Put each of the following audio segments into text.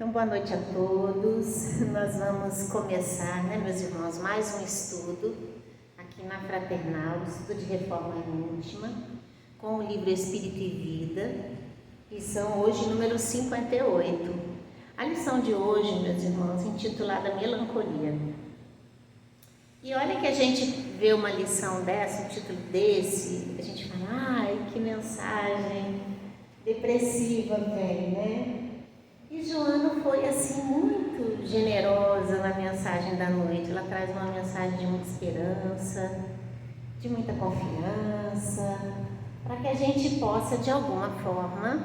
Então, boa noite a todos. Nós vamos começar, meus irmãos, mais um estudo aqui na Fraternal, estudo de reforma íntima, com o livro Espírito e Vida, que são hoje número 58. A lição de hoje, meus irmãos, intitulada Melancolia. E olha que a gente vê uma lição dessa, um título desse, a gente fala, ai, que mensagem depressiva vem, né? E Joana foi assim muito generosa na mensagem da noite. Ela traz uma mensagem de muita esperança, de muita confiança, para que a gente possa de alguma forma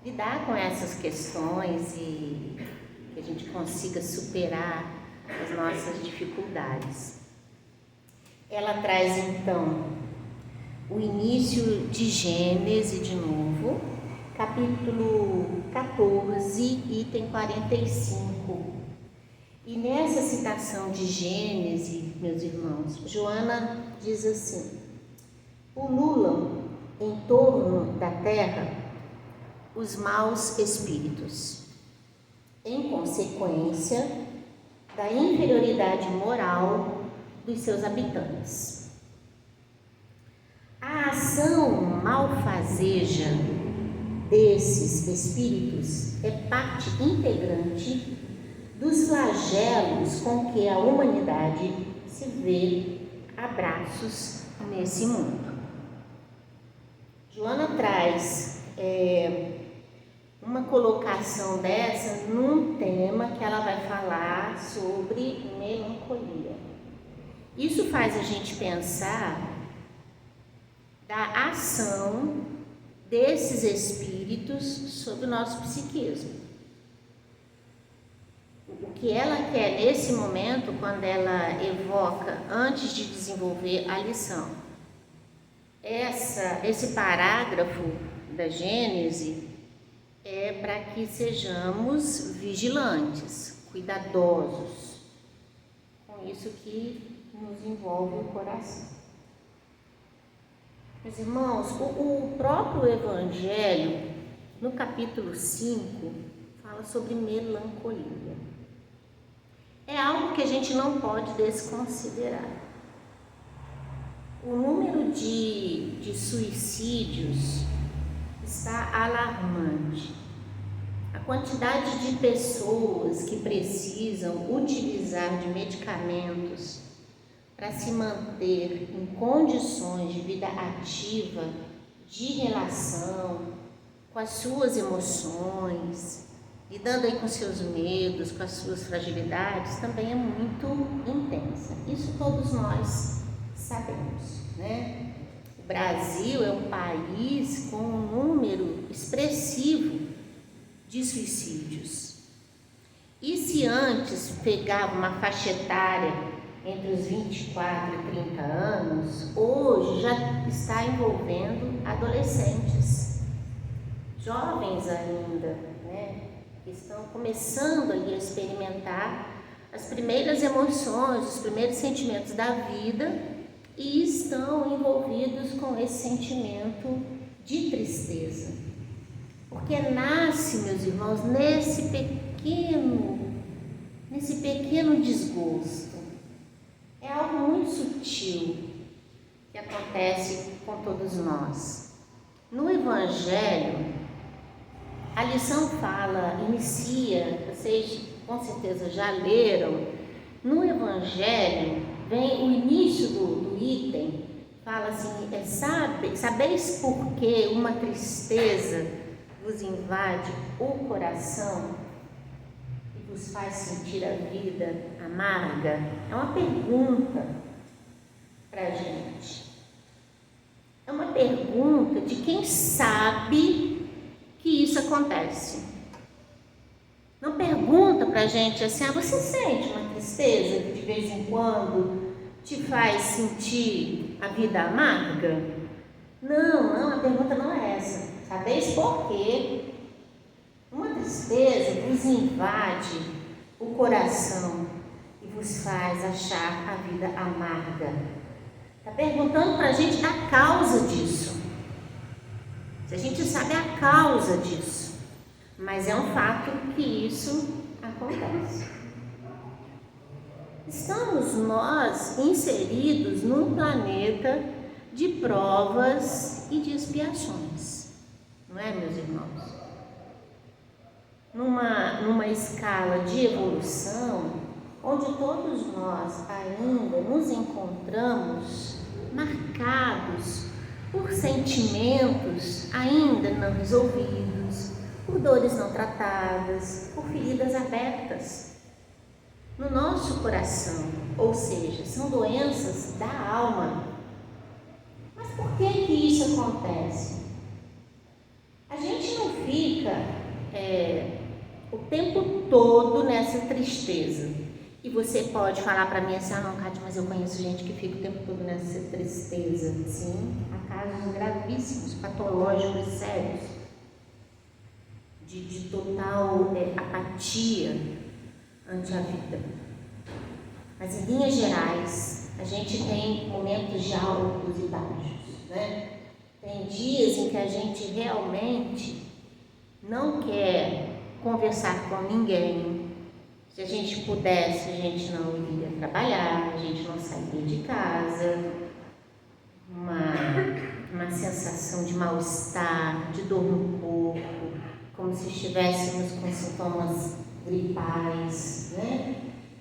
lidar com essas questões e que a gente consiga superar as nossas dificuldades. Ela traz então o início de Gênesis de novo, capítulo 14, item 45. E nessa citação de Gênesis, meus irmãos, Joana diz assim: pululam em torno da terra os maus espíritos, em consequência da inferioridade moral dos seus habitantes. A ação malfazeja desses espíritos é parte integrante dos flagelos com que a humanidade se vê a braços nesse mundo. Joana traz uma colocação dessa num tema que ela vai falar sobre melancolia. Isso faz a gente pensar da ação desses espíritos sobre o nosso psiquismo. O que ela quer nesse momento, quando ela evoca, antes de desenvolver a lição, esse parágrafo da Gênese é para que sejamos vigilantes, cuidadosos com isso que nos envolve o coração. Meus irmãos, o próprio Evangelho, no capítulo 5, fala sobre melancolia. É algo que a gente não pode desconsiderar. O número de suicídios está alarmante. A quantidade de pessoas que precisam utilizar de medicamentos para se manter em condições de vida ativa, de relação com as suas emoções, lidando aí com seus medos, com as suas fragilidades, também é muito intensa. Isso todos nós sabemos, né? O Brasil é um país com um número expressivo de suicídios. E se antes pegava uma faixa etária entre os 24 e 30 anos, hoje já está envolvendo adolescentes, jovens ainda, né, que estão começando ali a experimentar as primeiras emoções, os primeiros sentimentos da vida e estão envolvidos com esse sentimento de tristeza. Porque nasce, meus irmãos, nesse pequeno desgosto. É algo muito sutil que acontece com todos nós. No Evangelho, a lição inicia, vocês com certeza já leram, no Evangelho vem o início do item, fala assim, sabeis por que uma tristeza vos invade o coração? Nos faz sentir a vida amarga? É uma pergunta para a gente. É uma pergunta de quem sabe que isso acontece. Não pergunta para a gente assim, você sente uma tristeza que de vez em quando te faz sentir a vida amarga? Não, a pergunta não é essa. Sabeis por quê? Uma tristeza vos invade o coração e vos faz achar a vida amarga. Está perguntando para a gente a causa disso. Se a gente sabe a causa disso. mas é um fato que isso acontece. Estamos nós inseridos num planeta de provas e de expiações, não é, meus irmãos? Numa escala de evolução, onde todos nós ainda nos encontramos marcados por sentimentos ainda não resolvidos, por dores não tratadas, por feridas abertas no nosso coração, ou seja, são doenças da alma. Mas por que isso acontece? A gente não fica o tempo todo nessa tristeza. E você pode falar para mim assim, não, Cátia, mas eu conheço gente que fica o tempo todo nessa tristeza. Sim, há casos gravíssimos, patológicos, sérios, de total apatia ante a vida. Mas em linhas gerais, a gente tem momentos de altos e baixos, né? Tem dias em que a gente realmente não quer conversar com ninguém. Se a gente pudesse, a gente não iria trabalhar, a gente não sairia de casa. Uma sensação de mal-estar, de dor no corpo, como se estivéssemos com sintomas gripais, né?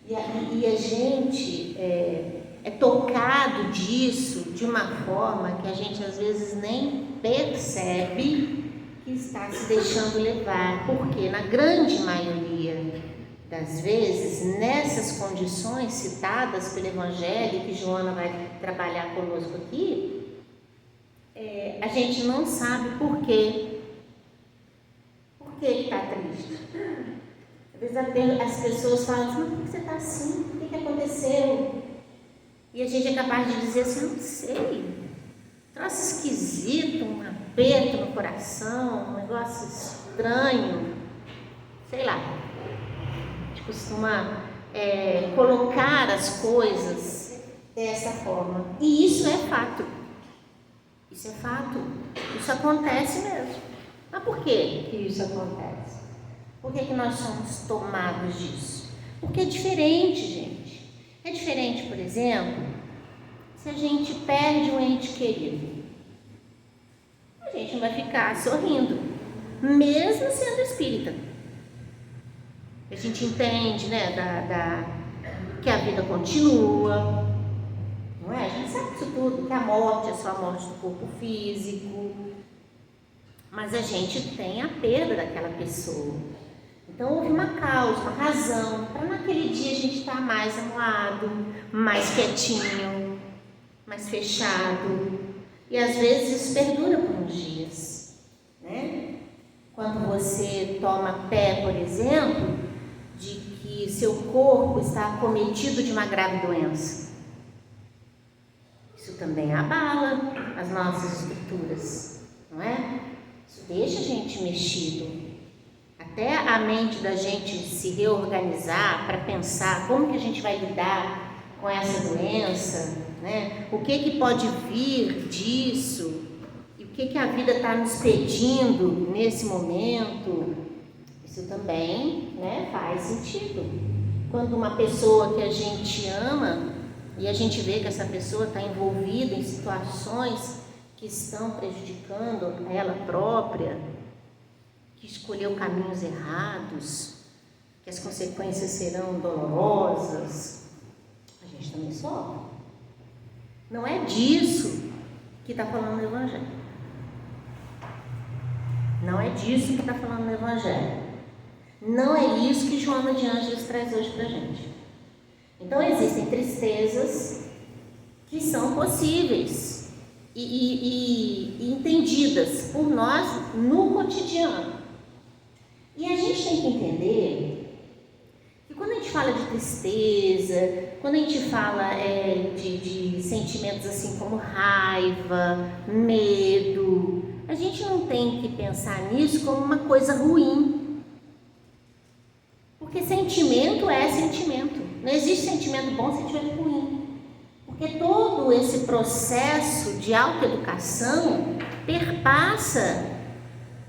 E a gente é tocado disso de uma forma que a gente às vezes nem percebe que está se deixando levar, porque na grande maioria das vezes, nessas condições citadas pelo Evangelho, que Joana vai trabalhar conosco aqui, a gente não sabe por quê. Por que está triste? Às vezes as pessoas falam assim, por que você está assim? O que aconteceu? E a gente é capaz de dizer assim, não sei, troço esquisito, um aperto no coração, um negócio estranho, sei lá. A gente costuma colocar as coisas dessa forma. E isso é fato. Isso é fato. Isso acontece mesmo. Mas por que isso acontece? Por que nós somos tomados disso? Porque é diferente, gente. É diferente, por exemplo, se a gente perde um ente querido. A gente não vai ficar sorrindo, mesmo sendo espírita. A gente entende, né, que a vida continua, não é? A gente sabe disso tudo, que a morte é só a morte do corpo físico, mas a gente tem a perda daquela pessoa. Então houve uma causa, uma razão, para naquele dia a gente estar mais amuado, mais quietinho, mais fechado. E às vezes isso perdura por uns dias, né? Quando você toma pé, por exemplo, de que seu corpo está acometido de uma grave doença. Isso também abala as nossas estruturas, não é? Isso deixa a gente mexido. Até a mente da gente se reorganizar para pensar como que a gente vai lidar com essa doença, né? O que pode vir disso e o que a vida está nos pedindo nesse momento. Isso também, né, faz sentido. Quando uma pessoa que a gente ama e a gente vê que essa pessoa está envolvida em situações que estão prejudicando a ela própria, que escolheu caminhos errados, que as consequências serão dolorosas, a gente também sofre. Não é disso que está falando o Evangelho. Não é disso que está falando o Evangelho. Não é isso que Joana de Ângeles traz hoje para a gente. Então existem tristezas que são possíveis e entendidas por nós no cotidiano. E a gente tem que entender que quando a gente fala de tristeza, quando a gente fala de sentimentos assim como raiva, medo, a gente não tem que pensar nisso como uma coisa ruim. Porque sentimento é sentimento. Não existe sentimento bom, sentimento ruim. Porque todo esse processo de autoeducação perpassa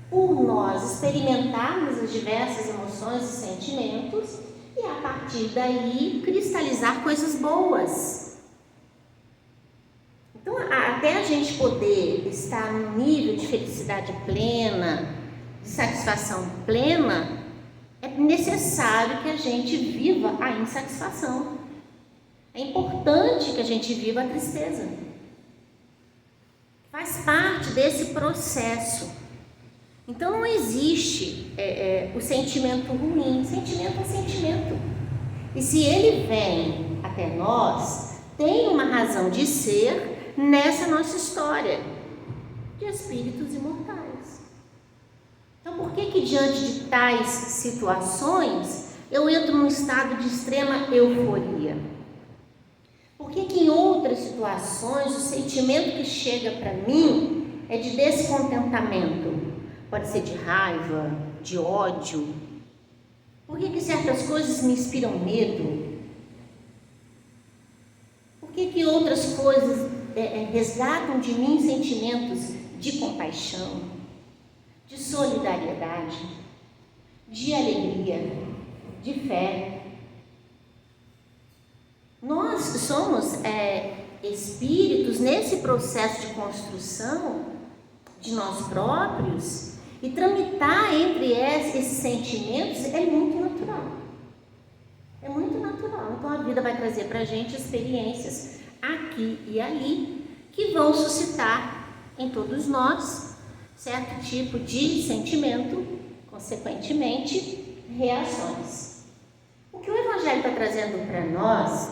por nós experimentarmos as diversas emoções e sentimentos e, a partir daí, cristalizar coisas boas. Então, até a gente poder estar num nível de felicidade plena, de satisfação plena, é necessário que a gente viva a insatisfação. É importante que a gente viva a tristeza. Faz parte desse processo. Então não existe o sentimento ruim. Sentimento é sentimento. E se ele vem até nós, tem uma razão de ser nessa nossa história de espíritos imortais. Então por que diante de tais situações eu entro num estado de extrema euforia? Por que em outras situações o sentimento que chega para mim é de descontentamento? Pode ser de raiva, de ódio. Por que certas coisas me inspiram medo? Por que outras coisas resgatam de mim sentimentos de compaixão, de solidariedade, de alegria, de fé? Nós somos espíritos nesse processo de construção de nós próprios, e tramitar entre esses sentimentos é muito natural. É muito natural. Então a vida vai trazer para a gente experiências aqui e ali que vão suscitar em todos nós certo tipo de sentimento, consequentemente, reações. O que o Evangelho está trazendo para nós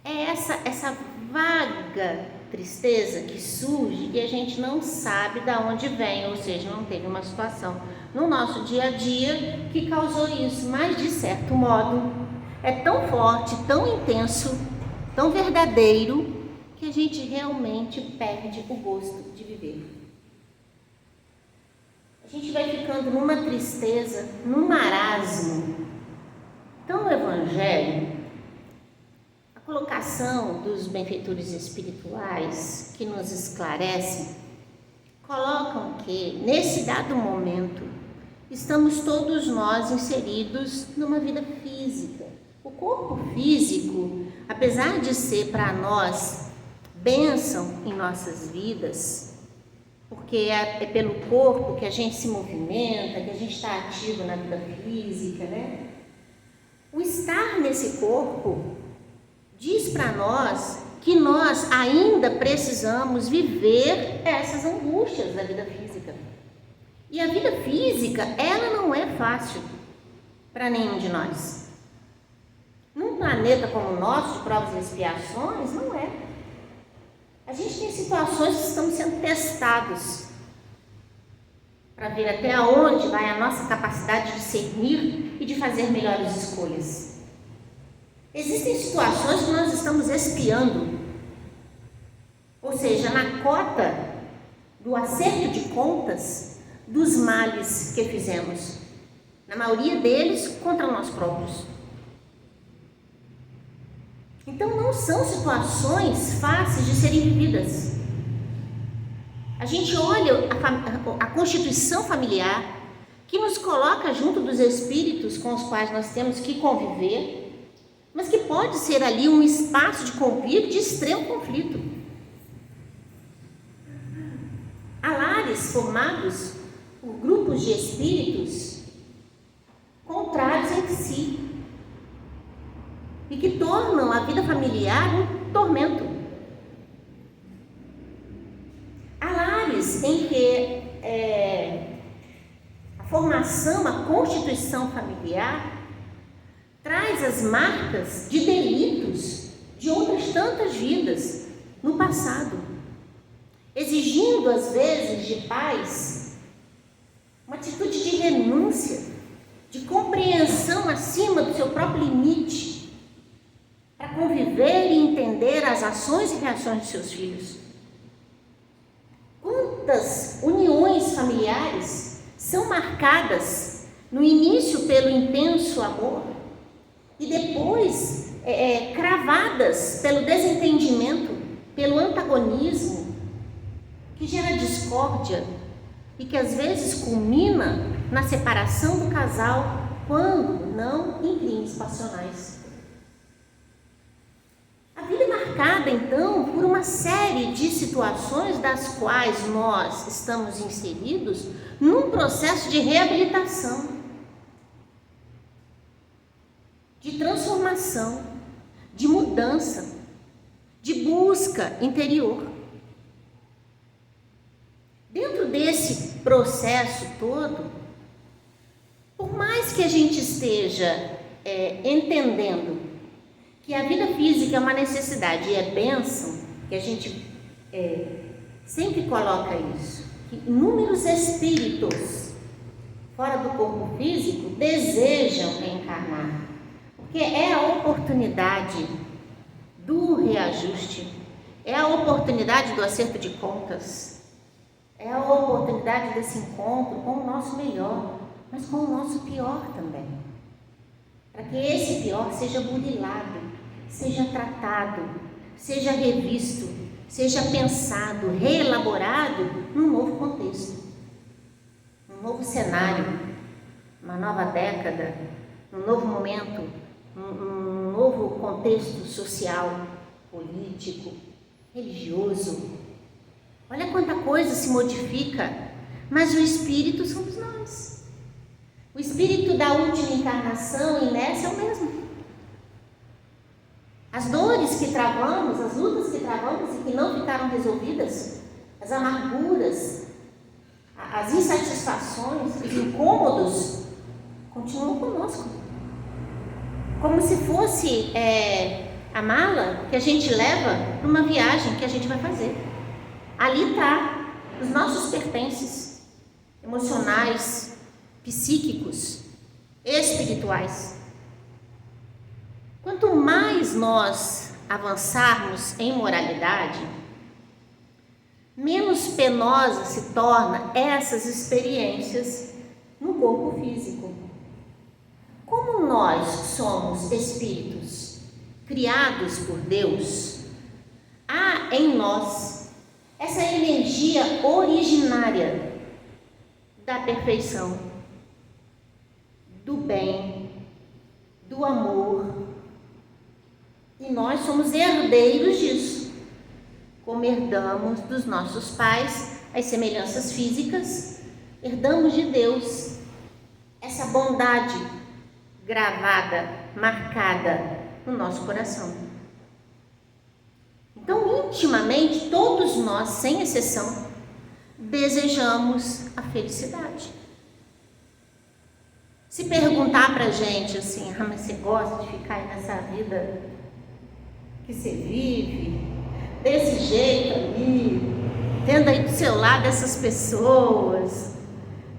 é essa vaga tristeza que surge e a gente não sabe de onde vem, ou seja, não teve uma situação no nosso dia a dia que causou isso, mas de certo modo é tão forte, tão intenso, tão verdadeiro, que a gente realmente perde o gosto de viver. A gente vai ficando numa tristeza, num marasmo. Então no Evangelho, a colocação dos benfeitores espirituais que nos esclarecem, colocam que nesse dado momento estamos todos nós inseridos numa vida física. O corpo físico, apesar de ser para nós bênção em nossas vidas, porque é pelo corpo que a gente se movimenta, que a gente está ativo na vida física, né? O estar nesse corpo diz para nós que nós ainda precisamos viver essas angústias da vida física. E a vida física, ela não é fácil para nenhum de nós. Num planeta como o nosso, de provas e expiações, não é. A gente tem situações que estamos sendo testados para ver até onde vai a nossa capacidade de discernir e de fazer melhores escolhas. Existem situações que nós estamos espiando, ou seja, na cota do acerto de contas dos males que fizemos, na maioria deles contra nós próprios. Então não são situações fáceis de serem vividas. A gente olha a constituição familiar, que nos coloca junto dos espíritos com os quais nós temos que conviver, mas que pode ser ali um espaço de convívio de extremo conflito. Há lares formados por grupos de espíritos contrários entre si e que tornam a vida familiar um tormento. Há lares em que a formação, a constituição familiar traz as marcas de delitos de outras tantas vidas no passado, exigindo às vezes de pais uma atitude de renúncia, de compreensão acima do seu próprio limite, para conviver e entender as ações e reações de seus filhos. Quantas uniões familiares são marcadas no início pelo intenso amor e depois cravadas pelo desentendimento, pelo antagonismo, que gera discórdia, e que às vezes culmina na separação do casal, quando não em crimes passionais. A vida é marcada, então, por uma série de situações das quais nós estamos inseridos num processo de reabilitação, de transformação, de mudança, de busca interior. Dentro desse processo todo, por mais que a gente esteja entendendo que a vida física é uma necessidade e é bênção, que a gente sempre coloca isso, que inúmeros espíritos fora do corpo físico desejam reencarnar, porque é a oportunidade do reajuste, é a oportunidade do acerto de contas, é a oportunidade desse encontro com o nosso melhor, mas com o nosso pior também, para que esse pior seja burilado, seja tratado, seja revisto, seja pensado, reelaborado num novo contexto, num novo cenário, uma nova década, num novo momento, num novo contexto social, político, religioso. Olha quanta coisa se modifica, mas o espírito somos nós. O espírito da última encarnação e nessa é o mesmo. As dores que travamos, as lutas que travamos e que não ficaram resolvidas, as amarguras, as insatisfações, os incômodos, continuam conosco. Como se fosse a mala que a gente leva para uma viagem que a gente vai fazer. Ali está os nossos pertences emocionais, psíquicos, espirituais. Quanto mais nós avançarmos em moralidade, menos penosa se torna essas experiências no corpo físico. Como nós somos espíritos criados por Deus, há em nós essa energia originária da perfeição, do bem, do amor, e nós somos herdeiros disso, como herdamos dos nossos pais as semelhanças físicas, herdamos de Deus essa bondade gravada, marcada no nosso coração. Então, intimamente, todos nós, sem exceção, desejamos a felicidade. Se perguntar pra gente assim, mas você gosta de ficar aí nessa vida que você vive, desse jeito ali, tendo aí do seu lado essas pessoas,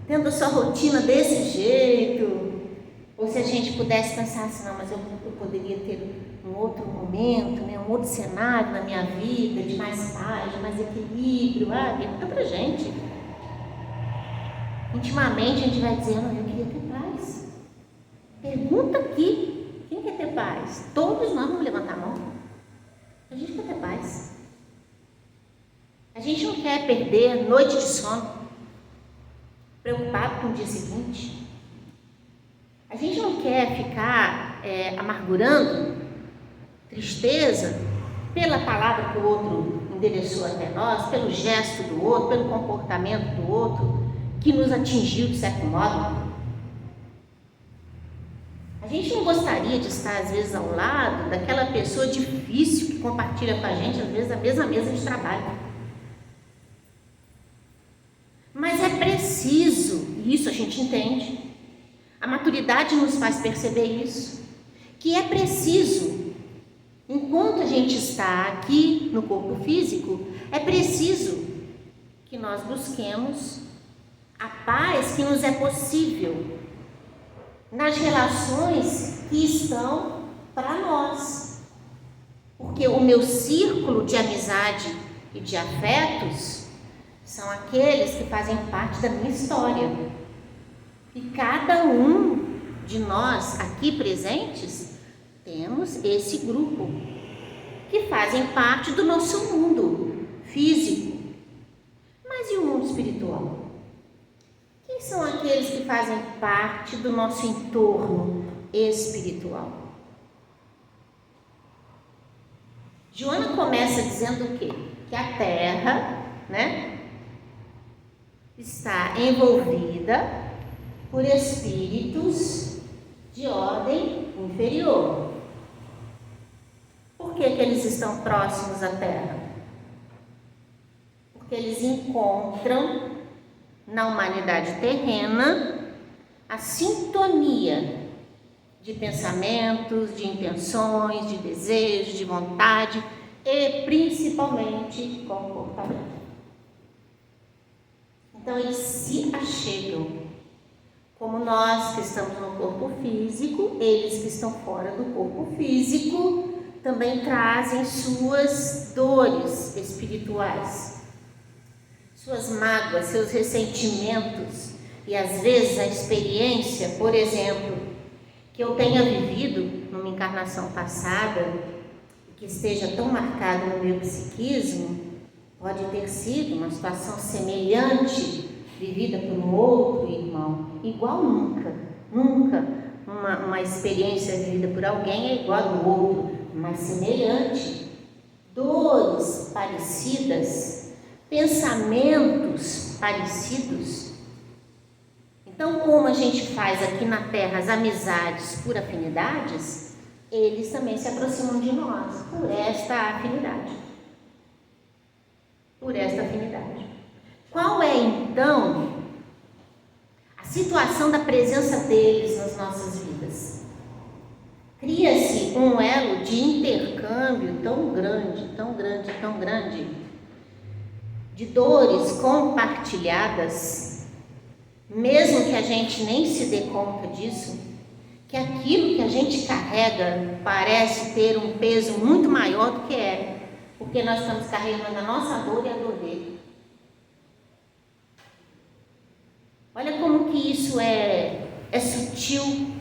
tendo a sua rotina desse jeito, ou se a gente pudesse pensar assim, não, mas eu poderia ter um outro momento, né, um outro cenário na minha vida, de mais paz, de mais equilíbrio, pergunta pra gente. Intimamente a gente vai dizer, não, eu queria ter paz. Pergunta aqui, quem quer ter paz? Todos nós vamos levantar a mão. A gente quer ter paz. A gente não quer perder noite de sono, preocupado com o dia seguinte. A gente não quer ficar amargurando, tristeza, pela palavra que o outro endereçou até nós, pelo gesto do outro, pelo comportamento do outro, que nos atingiu de certo modo. A gente não gostaria de estar, às vezes, ao lado daquela pessoa difícil que compartilha com a gente, às vezes, a mesma mesa de trabalho. Mas é preciso, e isso a gente entende, a maturidade nos faz perceber isso, que é preciso, enquanto a gente está aqui no corpo físico, é preciso que nós busquemos a paz que nos é possível nas relações que estão para nós. Porque o meu círculo de amizade e de afetos são aqueles que fazem parte da minha história. E cada um de nós aqui presentes temos esse grupo que fazem parte do nosso mundo físico. Mas e o mundo espiritual? aqueles que fazem parte do nosso entorno espiritual. Joana começa dizendo o quê? Que a Terra, está envolvida por espíritos de ordem inferior. Por que eles estão próximos à Terra? Porque eles encontram na humanidade terrena a sintonia de pensamentos, de intenções, de desejos, de vontade e principalmente comportamento. Então eles se achegam, como nós que estamos no corpo físico, eles que estão fora do corpo físico também trazem suas dores espirituais, suas mágoas, seus ressentimentos e às vezes a experiência, por exemplo, que eu tenha vivido numa encarnação passada, que esteja tão marcado no meu psiquismo, pode ter sido uma situação semelhante, vivida por um outro irmão, igual nunca uma experiência vivida por alguém é igual ao outro, mas semelhante, dores parecidas, pensamentos parecidos. Então, como a gente faz aqui na Terra as amizades por afinidades, eles também se aproximam de nós por esta afinidade. Qual é, então, a situação da presença deles nas nossas vidas? Cria-se um elo de intercâmbio tão grande, de dores compartilhadas, mesmo que a gente nem se dê conta disso, que aquilo que a gente carrega parece ter um peso muito maior do que é, porque nós estamos carregando a nossa dor e a dor dele. Olha como que isso é sutil.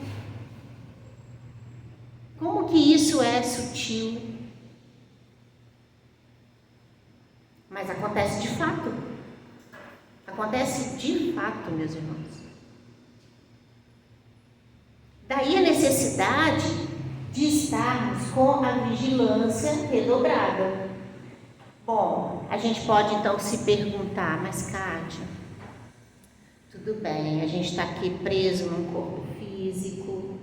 Como que isso é sutil. Mas acontece de fato. Acontece de fato, meus irmãos. Daí a necessidade de estarmos com a vigilância redobrada. Bom, a gente pode então se perguntar, mas Kátia, tudo bem, a gente está aqui preso num corpo físico,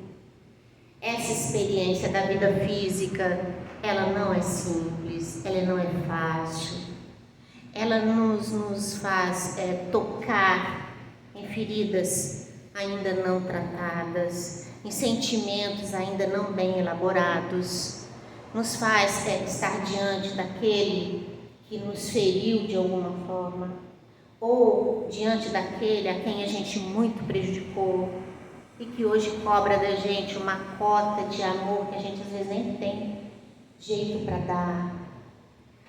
essa experiência da vida física, ela não é simples, ela não é fácil, ela nos faz tocar em feridas ainda não tratadas, em sentimentos ainda não bem elaborados, nos faz estar diante daquele que nos feriu de alguma forma, ou diante daquele a quem a gente muito prejudicou e que hoje cobra da gente uma cota de amor que a gente às vezes nem tem jeito para dar.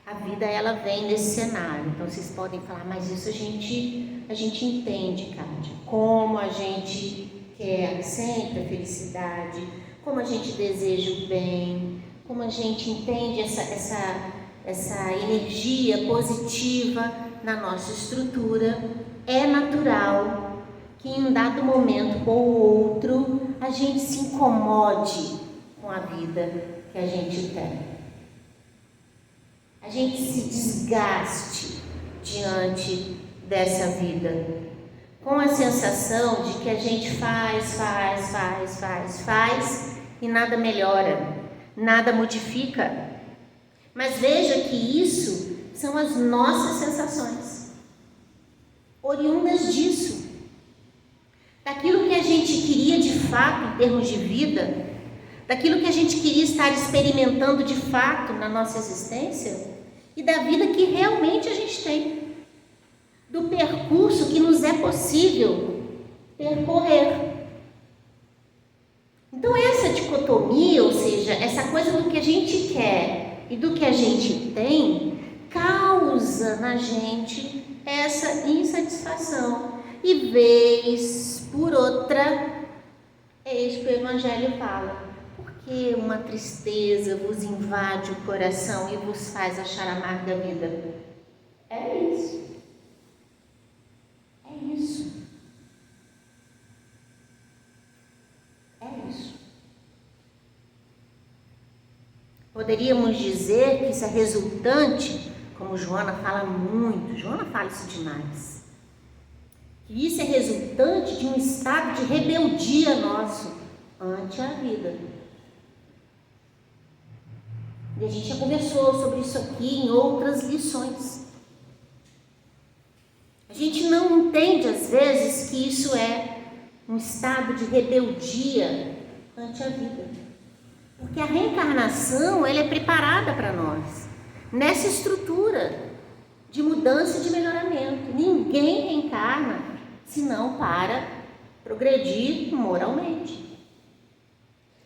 A vida, ela vem nesse cenário. Então vocês podem falar, mas isso a gente entende, Kátia, como a gente quer sempre a felicidade, como a gente deseja o bem, como a gente entende essa energia positiva na nossa estrutura. É natural que em um dado momento ou outro a gente se incomode com a vida que a gente tem. A gente se desgaste diante dessa vida, com a sensação de que a gente faz e nada melhora, nada modifica. Mas veja que isso são as nossas sensações, oriundas disso, daquilo que a gente queria de fato em termos de vida, daquilo que a gente queria estar experimentando de fato na nossa existência e da vida que realmente a gente tem, do percurso que nos é possível percorrer. Então essa dicotomia, ou seja, essa coisa do que a gente quer e do que a gente tem, causa na gente essa insatisfação. E vez por outra, é isso que o Evangelho fala. Porque uma tristeza vos invade o coração e vos faz achar amarga a vida. É isso. Poderíamos dizer que isso é resultante, como Joana fala muito, Joana fala isso demais, que isso é resultante de um estado de rebeldia nosso ante a vida. E a gente já conversou sobre isso aqui em outras lições. A gente não entende às vezes que isso é um estado de rebeldia ante a vida. Porque a reencarnação, ela é preparada para nós, nessa estrutura de mudança e de melhoramento. Ninguém reencarna senão para progredir moralmente.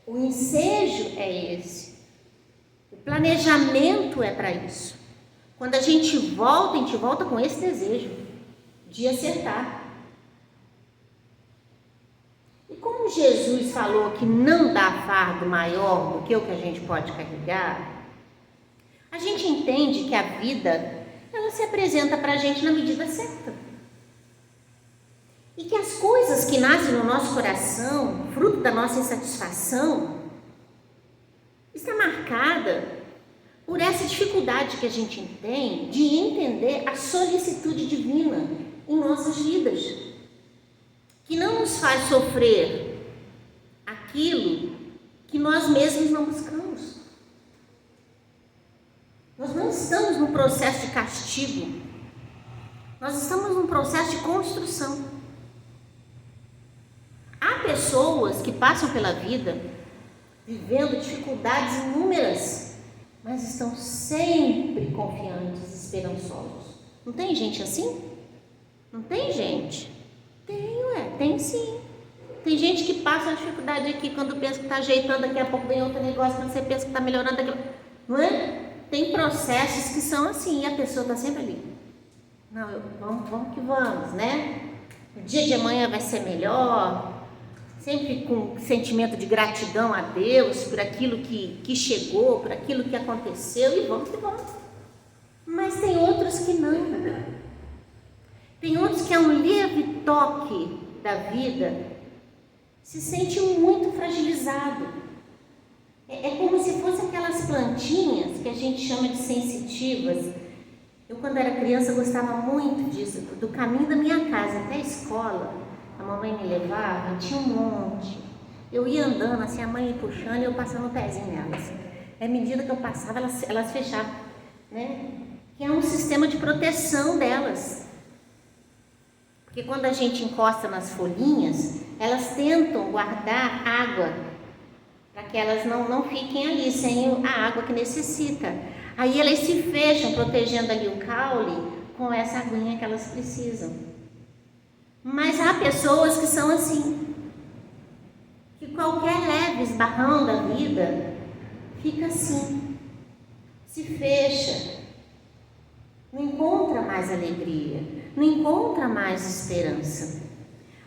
O ensejo é esse. O planejamento é para isso. Quando a gente volta com esse desejo de acertar. E como Jesus falou que não dá fardo maior do que o que a gente pode carregar, a gente entende que a vida, ela se apresenta para a gente na medida certa. E que as coisas que nascem no nosso coração, fruto da nossa insatisfação, está marcada por essa dificuldade que a gente tem de entender a solicitude divina em nossas vidas, que não nos faz sofrer aquilo que nós mesmos não buscamos. Nós não estamos num processo de castigo, nós estamos num processo de construção. Há pessoas que passam pela vida vivendo dificuldades inúmeras, mas estão sempre confiantes e esperançosos. Não tem gente assim? Não tem gente? Tem sim. Tem gente que passa a dificuldade aqui, quando pensa que está ajeitando, daqui a pouco vem outro negócio, quando você pensa que está melhorando aquilo. Não é? Tem processos que são assim, e a pessoa está sempre ali. Não, vamos que vamos, né? O dia de amanhã vai ser melhor, sempre com sentimento de gratidão a Deus por aquilo que chegou, por aquilo que aconteceu, e vamos que vamos. Mas tem outros que não. Tem outros que é um leve toque da vida, se sente muito fragilizado. É como se fossem aquelas plantinhas que a gente chama de sensitivas. Eu, quando era criança, gostava muito disso, do caminho da minha casa até a escola. A mamãe me levava, tinha um monte. Eu ia andando, assim, a mãe me puxando e eu passando o pezinho nelas. À medida que eu passava, elas fechavam, né? Que é um sistema de proteção delas. Porque quando a gente encosta nas folhinhas, elas tentam guardar água, para que elas não fiquem ali sem a água que necessita. Aí elas se fecham, protegendo ali o caule com essa aguinha que elas precisam. Mas há pessoas que são assim, que qualquer leve esbarrão da vida fica assim, se fecha, não encontra mais alegria, não encontra mais esperança.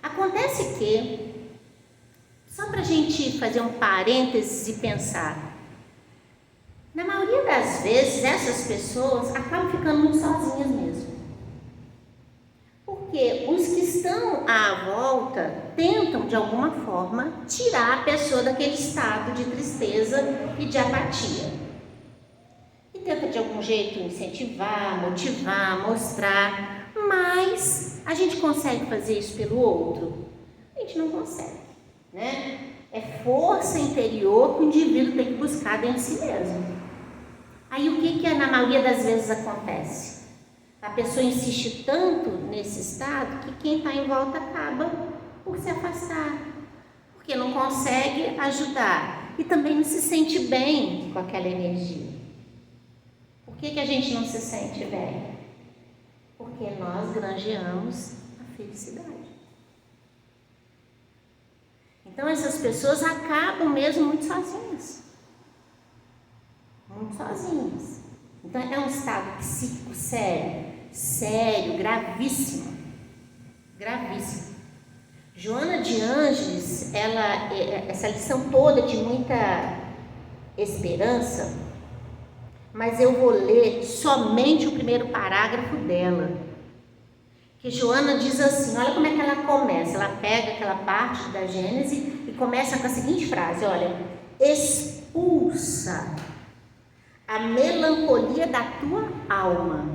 Acontece que, só para a gente fazer um parênteses e pensar, na maioria das vezes essas pessoas acabam ficando muito sozinhas mesmo. Porque os que estão à volta tentam de alguma forma tirar a pessoa daquele estado de tristeza e de apatia. E tenta de algum jeito incentivar, motivar, mostrar, mas a gente consegue fazer isso pelo outro? A gente não consegue, né? É força interior que o indivíduo tem que buscar dentro de si mesmo. Aí o que na maioria das vezes acontece? A pessoa insiste tanto nesse estado que quem está em volta acaba por se afastar, porque não consegue ajudar e também não se sente bem com aquela energia. Por que a gente não se sente bem? Porque nós granjeamos a felicidade. Então essas pessoas acabam mesmo muito sozinhas. Muito sozinhas. Então é um estado psíquico sério, gravíssimo. Gravíssimo. Joana de Ângeles, essa lição toda de muita esperança, mas eu vou ler somente o primeiro parágrafo dela. Que Joana diz assim, olha como é que ela começa. Ela pega aquela parte da Gênese e começa com a seguinte frase, olha: expulsa a melancolia da tua alma.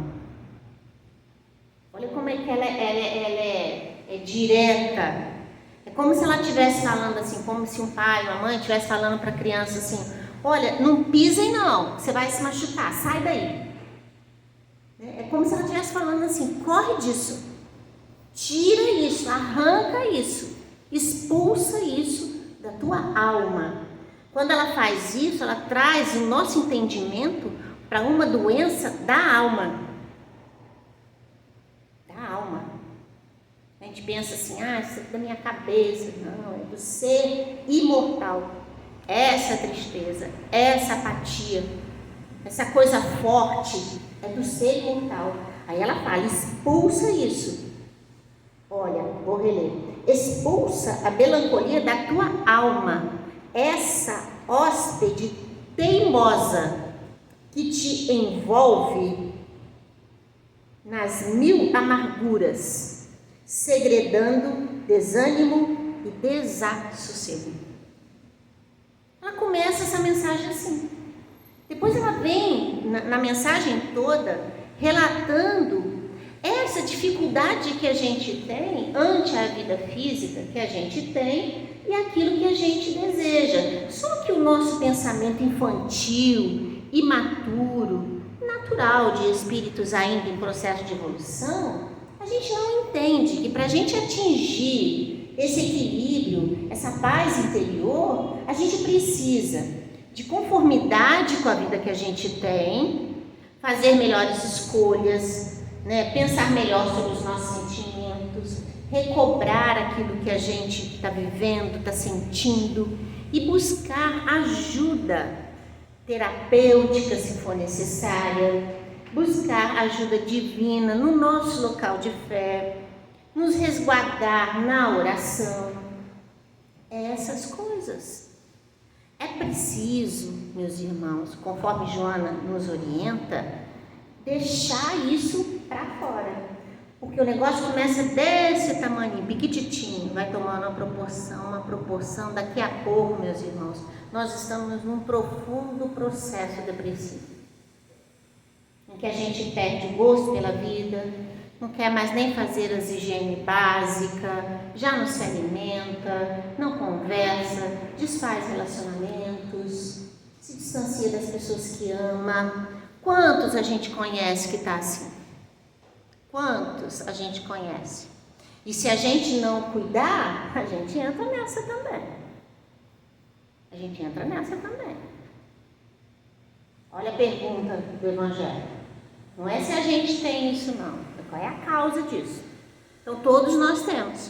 Olha como é que ela é direta. É como se ela estivesse falando assim, como se um pai, uma mãe estivesse falando para a criança assim: olha, não pisem não, você vai se machucar, sai daí. É como se ela estivesse falando assim: corre disso, tira isso, arranca isso, expulsa isso da tua alma. Quando ela faz isso, ela traz o nosso entendimento para uma doença da alma. Da alma. A gente pensa assim: isso é da minha cabeça. Não, é do ser imortal. Essa tristeza, essa apatia, essa coisa forte é do ser imortal. Aí ela fala: expulsa isso. Olha, vou reler. Expulsa a melancolia da tua alma. Essa hóspede teimosa que te envolve nas mil amarguras, segredando desânimo e desassossego. Ela começa essa mensagem assim. Depois ela vem na mensagem toda relatando essa dificuldade que a gente tem ante a vida física que a gente tem e aquilo que a gente deseja. Só que o nosso pensamento infantil, imaturo, natural de espíritos ainda em processo de evolução, a gente não entende que para a gente atingir esse equilíbrio, essa paz interior, a gente precisa de conformidade com a vida que a gente tem, fazer melhores escolhas, pensar melhor sobre os nossos sentimentos, recobrar aquilo que a gente está vivendo, está sentindo e buscar ajuda terapêutica se for necessária, buscar ajuda divina no nosso local de fé, nos resguardar na oração, essas coisas. É preciso, meus irmãos, conforme Joana nos orienta, deixar isso para fora. Porque o negócio começa desse tamanho, piquititinho, vai tomando uma proporção, daqui a pouco, meus irmãos, nós estamos num profundo processo depressivo, em que a gente perde o gosto pela vida, não quer mais nem fazer as higienes básicas, já não se alimenta, não conversa, desfaz relacionamentos, se distancia das pessoas que ama. Quantos a gente conhece que está assim? Quantos a gente conhece? E se a gente não cuidar, a gente entra nessa também. Olha a pergunta do Evangelho. Não é se a gente tem isso, não. Qual é a causa disso? Então, todos nós temos.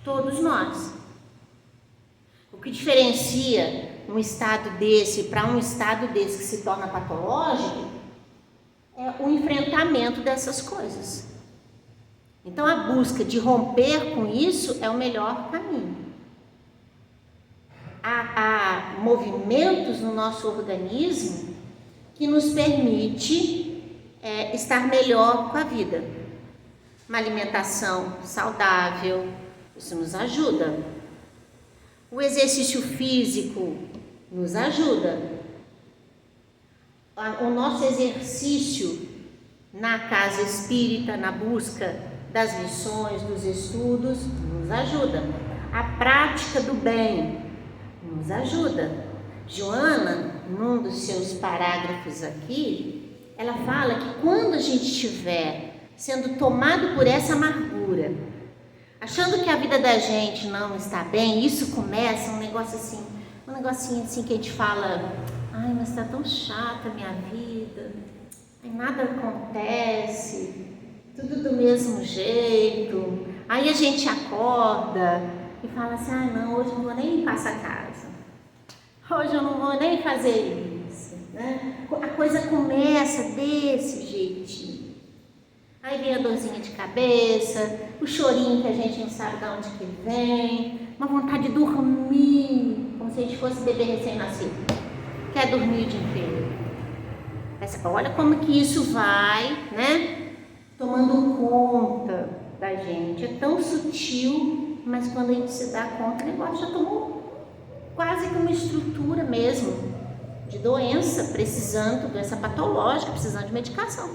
Todos nós. O que diferencia um estado desse para um estado desse que se torna patológico é o enfrentamento dessas coisas. Então, a busca de romper com isso é o melhor caminho. Há movimentos no nosso organismo que nos permite estar melhor com a vida. Uma alimentação saudável, isso nos ajuda. O exercício físico nos ajuda. O nosso exercício na casa espírita, na busca das lições, dos estudos, nos ajuda. A prática do bem nos ajuda. Joana, num dos seus parágrafos aqui, ela fala que quando a gente estiver sendo tomado por essa amargura, achando que a vida da gente não está bem, isso começa um negocinho assim que a gente fala: ai, mas está tão chata a minha vida, nada acontece, tudo do mesmo jeito. Aí a gente acorda e fala assim: ai não, hoje eu não vou nem limpar essa casa, hoje eu não vou nem fazer isso, A coisa começa desse jeitinho. Aí vem a dorzinha de cabeça, o chorinho que a gente não sabe de onde que vem, uma vontade de dormir, como se a gente fosse bebê recém-nascido, quer dormir o dia inteiro. Olha como que isso vai, tomando conta da gente. É tão sutil, mas quando a gente se dá conta, o negócio já tomou quase que uma estrutura mesmo. de doença patológica, precisando de medicação,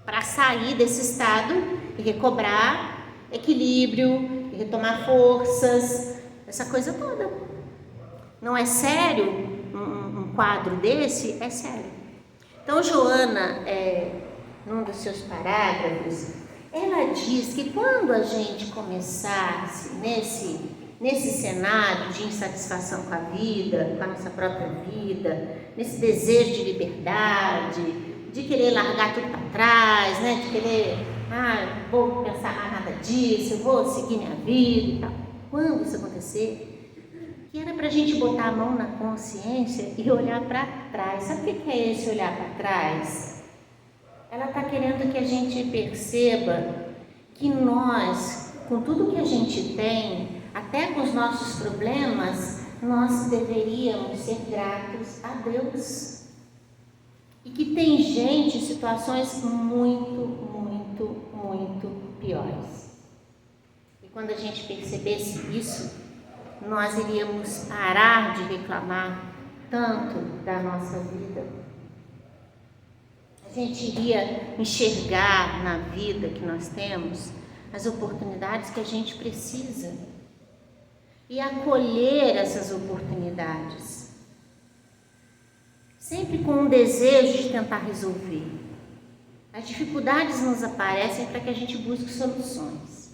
para sair desse estado e recobrar equilíbrio, e retomar forças, essa coisa toda. Não é sério um quadro desse? É sério. Então, Joana, num dos seus parágrafos, ela diz que quando a gente começasse nesse cenário de insatisfação com a vida, com a nossa própria vida, nesse desejo de liberdade, de querer largar tudo para trás, né? De querer, vou pensar mais nada disso, eu vou seguir minha vida e tal. Quando isso acontecer, que era para a gente botar a mão na consciência e olhar para trás. Sabe o que é esse olhar para trás? Ela está querendo que a gente perceba que nós, com tudo que a gente tem, até com os nossos problemas, nós deveríamos ser gratos a Deus. E que tem gente em situações muito, muito, muito piores. E quando a gente percebesse isso, nós iríamos parar de reclamar tanto da nossa vida. A gente iria enxergar na vida que nós temos as oportunidades que a gente precisa e acolher essas oportunidades, sempre com um desejo de tentar resolver. As dificuldades nos aparecem para que a gente busque soluções,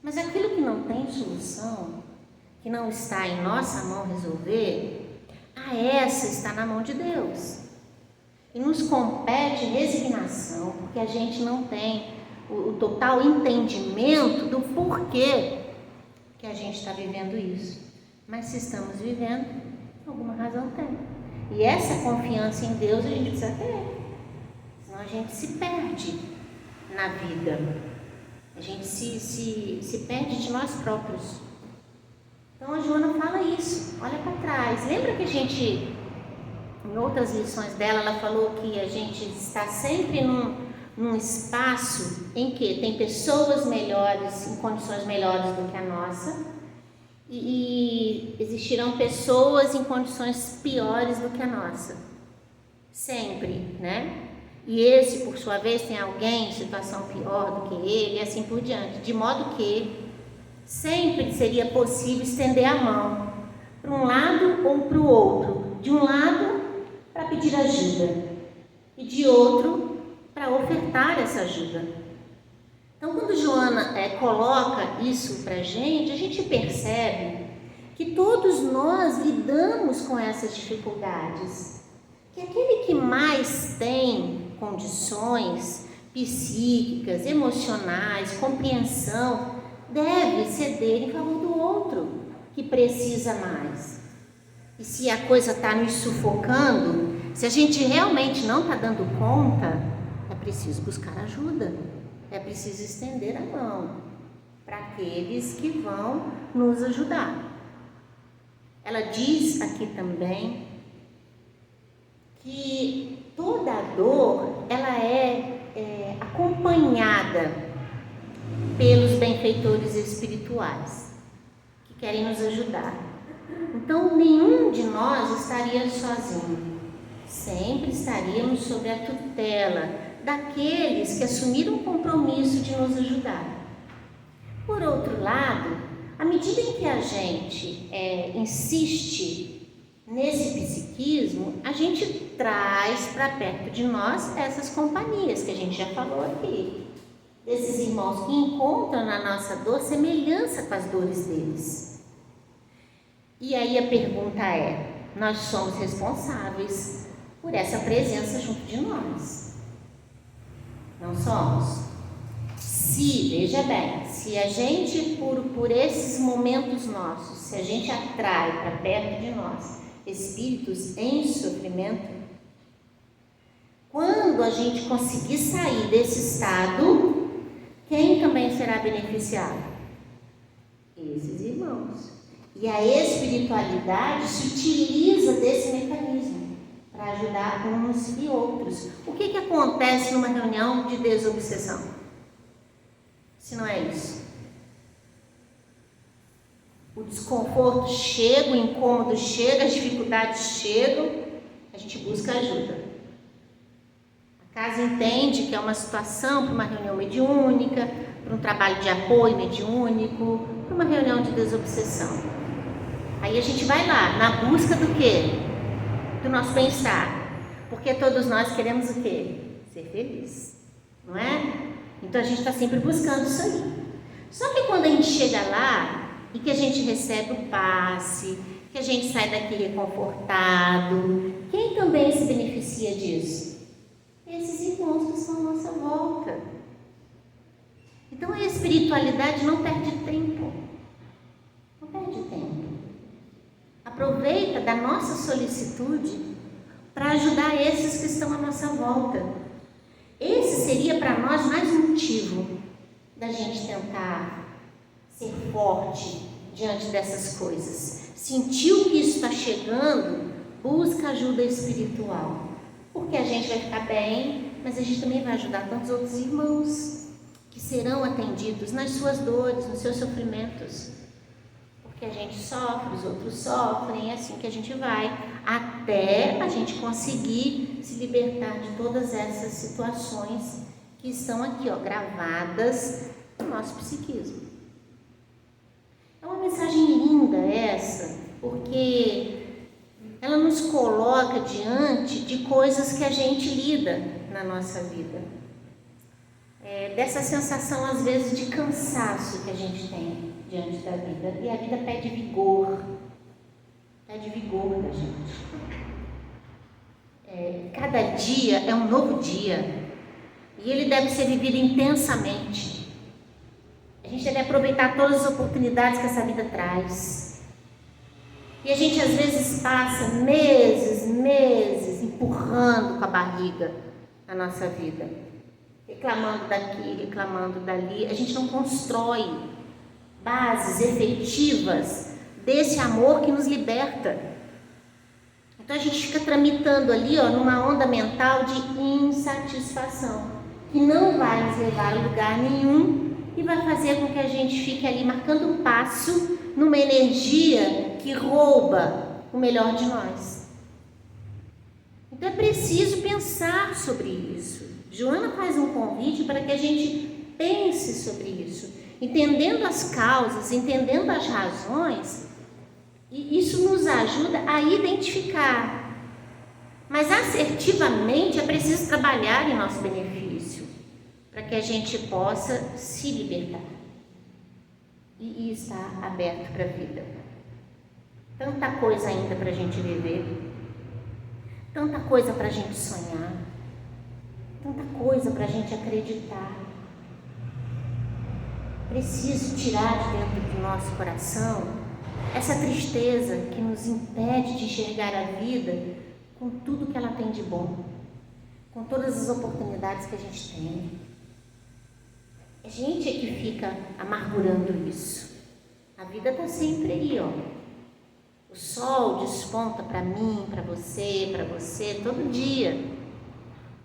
mas aquilo que não tem solução, que não está em nossa mão resolver, essa está na mão de Deus. E nos compete resignação, porque a gente não tem o total entendimento do porquê que a gente está vivendo isso. Mas se estamos vivendo, alguma razão tem. E essa confiança em Deus a gente precisa ter. Senão a gente se perde na vida. A gente se perde de nós próprios. Então a Joana fala isso, olha para trás. Lembra que a gente, em outras lições dela, ela falou que a gente está sempre num espaço em que tem pessoas melhores, em condições melhores do que a nossa, e existirão pessoas em condições piores do que a nossa. Sempre, né? E esse, por sua vez, tem alguém em situação pior do que ele, e assim por diante. De modo que sempre seria possível estender a mão para um lado ou para o outro. De um lado, para pedir ajuda, e de outro, para ofertar essa ajuda. Então, quando Joana coloca isso para a gente percebe que todos nós lidamos com essas dificuldades. Que aquele que mais tem condições psíquicas, emocionais, compreensão, deve ceder em favor do outro, que precisa mais. E se a coisa está nos sufocando, se a gente realmente não está dando conta, é preciso buscar ajuda, é preciso estender a mão para aqueles que vão nos ajudar. Ela diz aqui também que toda a dor, ela é acompanhada pelos benfeitores espirituais que querem nos ajudar. Então, nenhum de nós estaria sozinho. Sempre estaríamos sob a tutela daqueles que assumiram o compromisso de nos ajudar. Por outro lado, à medida em que a gente insiste nesse psiquismo, a gente traz para perto de nós essas companhias que a gente já falou aqui. Desses irmãos que encontram na nossa dor semelhança com as dores deles. E aí a pergunta é, nós somos responsáveis por essa presença junto de nós. Não somos? Veja bem, se a gente, por esses momentos nossos, se a gente atrai para perto de nós espíritos em sofrimento, quando a gente conseguir sair desse estado, quem também será beneficiado? Esses irmãos. E a espiritualidade se utiliza desse mecanismo para ajudar uns e outros. O que acontece numa reunião de desobsessão? Se não é isso? O desconforto chega, o incômodo chega, as dificuldades chegam a gente busca ajuda. A casa entende que é uma situação para uma reunião mediúnica, para um trabalho de apoio mediúnico, para uma reunião de desobsessão. Aí a gente vai lá, na busca do quê? Do nosso bem-estar. Porque todos nós queremos o quê? Ser feliz, não é? Então a gente está sempre buscando isso aí. Só que quando a gente chega lá e que a gente recebe o passe, que a gente sai daqui reconfortado, quem também se beneficia disso? Esses irmãos que estão à nossa volta. Então a espiritualidade não perde tempo. Não perde tempo. Aproveita da nossa solicitude para ajudar esses que estão à nossa volta. Esse seria para nós mais um motivo da gente tentar ser forte diante dessas coisas. Sentiu que isso está chegando, busca ajuda espiritual. Porque a gente vai ficar bem, mas a gente também vai ajudar tantos outros irmãos que serão atendidos nas suas dores, nos seus sofrimentos. Porque a gente sofre, os outros sofrem, é assim que a gente vai, até a gente conseguir se libertar de todas essas situações que estão aqui, ó, gravadas no nosso psiquismo. É uma mensagem linda essa, porque ela nos coloca diante de coisas que a gente lida na nossa vida. Dessa sensação, às vezes, de cansaço que a gente tem diante da vida. E a vida pede vigor da gente. Cada dia é um novo dia e ele deve ser vivido intensamente. A gente deve aproveitar todas as oportunidades que essa vida traz. E a gente às vezes passa meses empurrando com a barriga a nossa vida, reclamando daqui, reclamando dali. A gente não constrói bases efetivas desse amor que nos liberta. Então a gente fica tramitando ali, ó, numa onda mental de insatisfação, que não vai nos levar a lugar nenhum e vai fazer com que a gente fique ali marcando um passo numa energia que rouba o melhor de nós. Então é preciso pensar sobre isso. Joana faz um convite para que a gente pense sobre isso, entendendo as causas, entendendo as razões, e isso nos ajuda a identificar. Mas assertivamente é preciso trabalhar em nosso benefício, para que a gente possa se libertar e estar aberto para a vida. Tanta coisa ainda para a gente viver, tanta coisa para a gente sonhar, tanta coisa para a gente acreditar. Preciso tirar de dentro do nosso coração essa tristeza que nos impede de enxergar a vida com tudo que ela tem de bom, com todas as oportunidades que a gente tem. A gente é que fica amargurando isso. A vida está sempre aí, ó. O sol desponta para mim, para você, todo dia.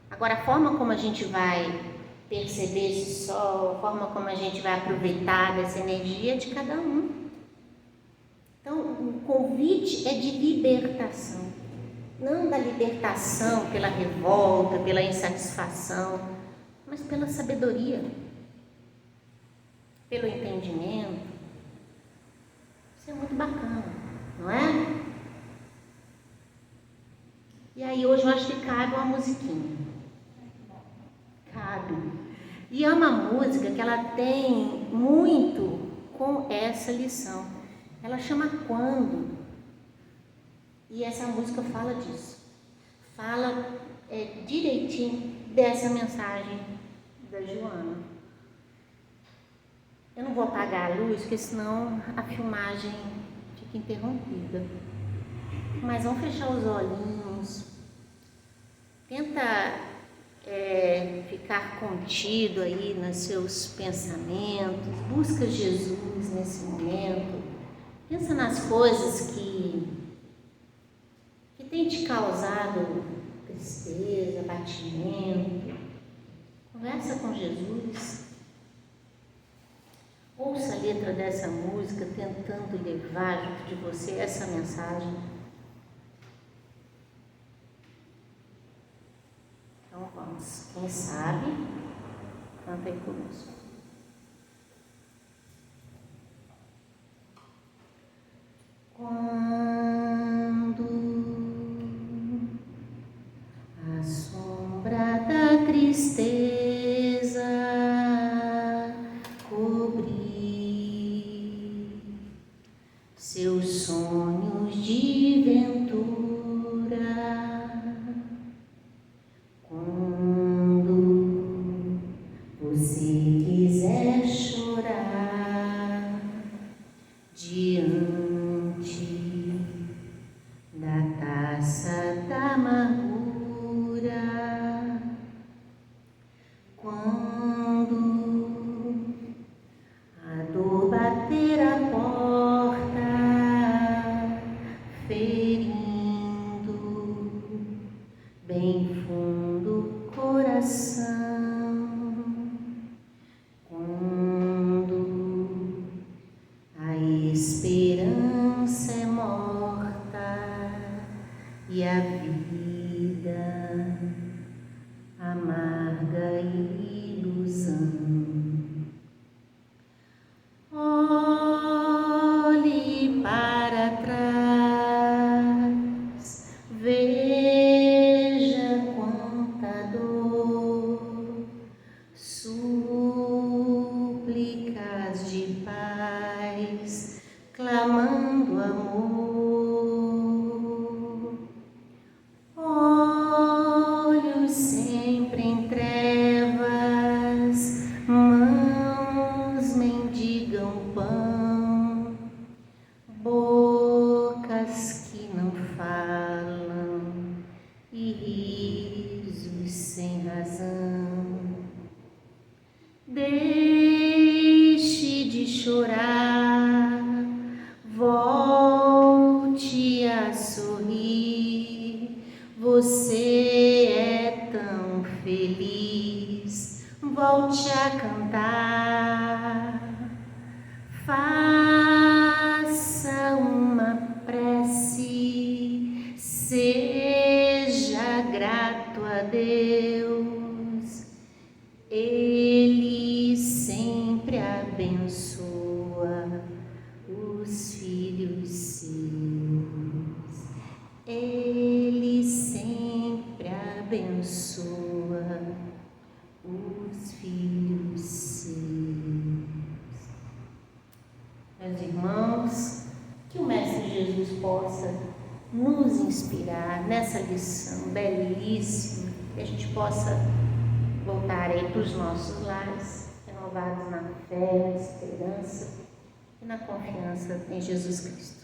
Agora, a forma como a gente vai perceber esse sol, a forma como a gente vai aproveitar dessa energia é de cada um. Então, o convite é de libertação. Não da libertação pela revolta, pela insatisfação, mas pela sabedoria, pelo entendimento. Isso é muito bacana, não é? E aí hoje eu acho que cabe uma musiquinha. Cabe. E é uma música que ela tem muito com essa lição. Ela chama Quando. E essa música fala disso. Fala direitinho dessa mensagem da Joana. Eu não vou apagar a luz, porque senão a filmagem fica interrompida. Mas vamos fechar os olhinhos. Tenta ficar contido aí nos seus pensamentos. Busca Jesus nesse momento. Pensa nas coisas que tem te causado tristeza, abatimento. Conversa com Jesus. Ouça a letra dessa música tentando levar junto de você essa mensagem. irmãos? Quem sabe, canta aí conosco. Quando a sombra da tristeza cobrir seus sonhos de ventura, quando você quiser chorar diante da taça da amargura, quando a dor bater a porta, ferindo bem fundo o coração, quando a esperança é morta e a vida amarga ilusão. Olhe para trás, veja quanta dor, súplicas de paz, clamando amor. Olhos sempre em trevas, mãos mendigam pão, bocas que não falam e risos sem razão. Deixe de chorar, volte a sorrir. Você é tão feliz, volte a cantar. Faça uma prece, seja grato a Deus. Ele sempre abençoa os filhos seus. Ele sempre abençoa os filhos seus. Meus irmãos, que o Mestre Jesus possa nos inspirar nessa lição belíssima, que a gente possa voltar aí para os nossos lares, renovados na fé, na esperança e na confiança em Jesus Cristo.